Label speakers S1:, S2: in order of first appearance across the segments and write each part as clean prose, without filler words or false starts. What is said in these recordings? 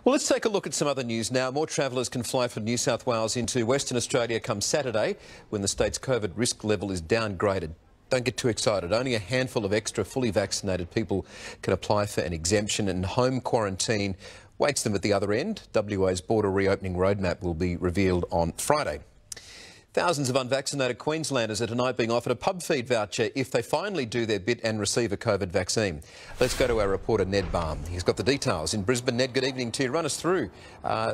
S1: Well, let's take a look at some other news now. More travellers can fly from New South Wales into Western Australia come Saturday when the state's COVID risk level is downgraded. Don't get too excited. Only a handful of extra fully vaccinated people can apply for an exemption, and home quarantine waits them at the other end. WA's border reopening roadmap will be revealed on Friday. Thousands of unvaccinated Queenslanders are tonight being offered a pub feed voucher if they finally do their bit and receive a COVID vaccine. Let's go to our reporter Ned Baum. He's got the details in Brisbane. Ned, good evening to you. Run us through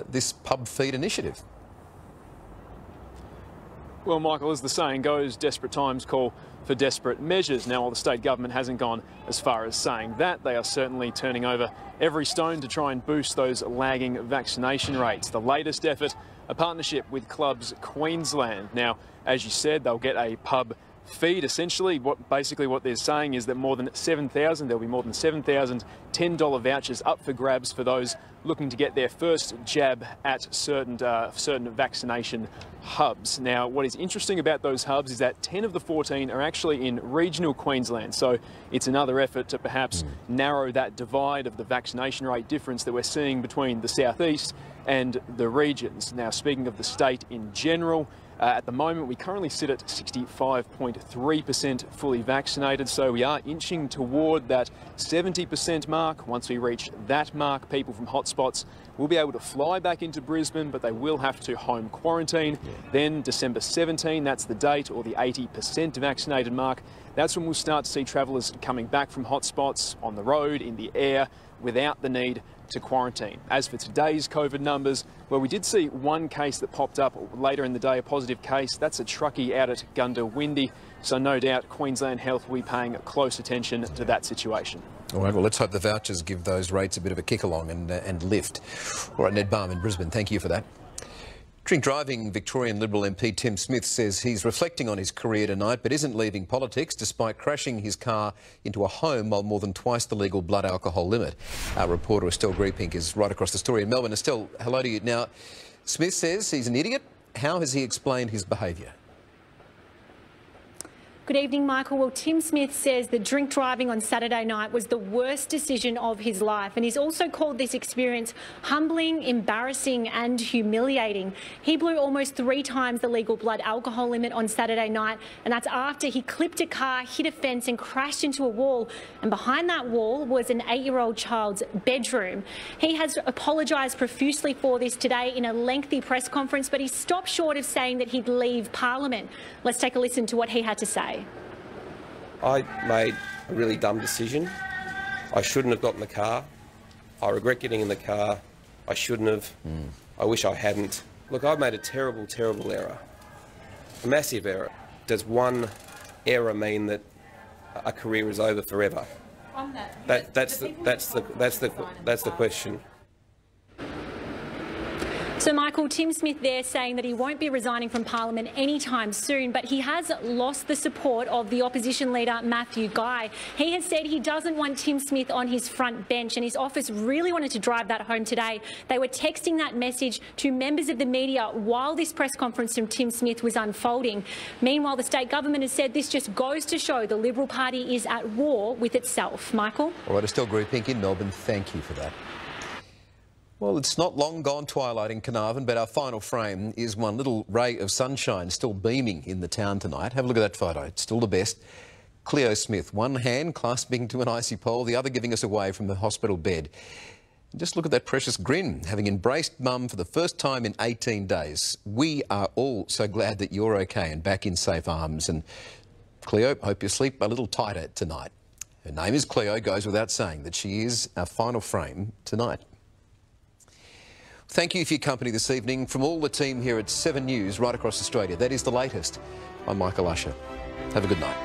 S1: this pub feed initiative.
S2: Well, Michael, as the saying goes, desperate times call for desperate measures. Now, while the state government hasn't gone as far as saying that, they are certainly turning over every stone to try and boost those lagging vaccination rates. The latest effort, a partnership with Clubs Queensland. Now, as you said, they'll get a pub feed. Essentially, what they're saying is that there'll be more than 7,000 $10 vouchers up for grabs for those looking to get their first jab at certain vaccination hubs. Now, what is interesting about those hubs is that 10 of the 14 are actually in regional Queensland, so it's another effort to perhaps narrow that divide of the vaccination rate difference that we're seeing between the southeast and the regions. Now, speaking of the state in general, at the moment, we currently sit at 65.3% fully vaccinated, so we are inching toward that 70% mark. Once we reach that mark, people from hotspots will be able to fly back into Brisbane, but they will have to home quarantine. Then December 17, that's the date, or the 80% vaccinated mark. That's when we'll start to see travellers coming back from hotspots on the road, in the air, without the need to quarantine. As for today's COVID numbers, well, we did see one case that popped up later in the day, a positive case. That's a truckie out at Goondiwindi. So no doubt Queensland Health will be paying close attention to that situation.
S1: All right, well, let's hope the vouchers give those rates a bit of a kick along and lift. All right, Ned Baum in Brisbane, thank you for that. Drink driving Victorian Liberal MP Tim Smith says he's reflecting on his career tonight but isn't leaving politics despite crashing his car into a home while more than twice the legal blood alcohol limit. Our reporter Estelle Greepink is right across the story in Melbourne. Estelle, hello to you. Now, Smith says he's an idiot. How has he explained his behaviour?
S3: Good evening, Michael. Well, Tim Smith says that drink driving on Saturday night was the worst decision of his life, and he's also called this experience humbling, embarrassing and humiliating. He blew almost 3 times the legal blood alcohol limit on Saturday night, and that's after he clipped a car, hit a fence and crashed into a wall, and behind that wall was an 8-year-old child's bedroom. He has apologised profusely for this today in a lengthy press conference, but he stopped short of saying that he'd leave Parliament. Let's take a listen to what he had to say.
S4: I made a really dumb decision. I shouldn't have got in the car. I regret getting in the car. I shouldn't have. I wish I hadn't. Look, I've made a terrible, terrible error. A massive error. Does one error mean that a career is over forever? That's the question.
S3: So, Michael, Tim Smith there saying that he won't be resigning from Parliament anytime soon, but he has lost the support of the opposition leader, Matthew Guy. He has said he doesn't want Tim Smith on his front bench, and his office really wanted to drive that home today. They were texting that message to members of the media while this press conference from Tim Smith was unfolding. Meanwhile, the state government has said this just goes to show the Liberal Party is at war with itself. Michael?
S1: All right, Estelle Greepink in Melbourne, thank you for that. Well, it's not long gone twilight in Carnarvon, but our final frame is one little ray of sunshine still beaming in the town tonight. Have a look at that photo. It's still the best. Cleo Smith, one hand clasping to an icy pole, the other giving us away from the hospital bed. And just look at that precious grin, having embraced Mum for the first time in 18 days. We are all so glad that you're okay and back in safe arms. And Cleo, hope you sleep a little tighter tonight. Her name is Cleo, goes without saying that she is our final frame tonight. Thank you for your company this evening. From all the team here at 7 News right across Australia, that is the latest. I'm Michael Usher. Have a good night.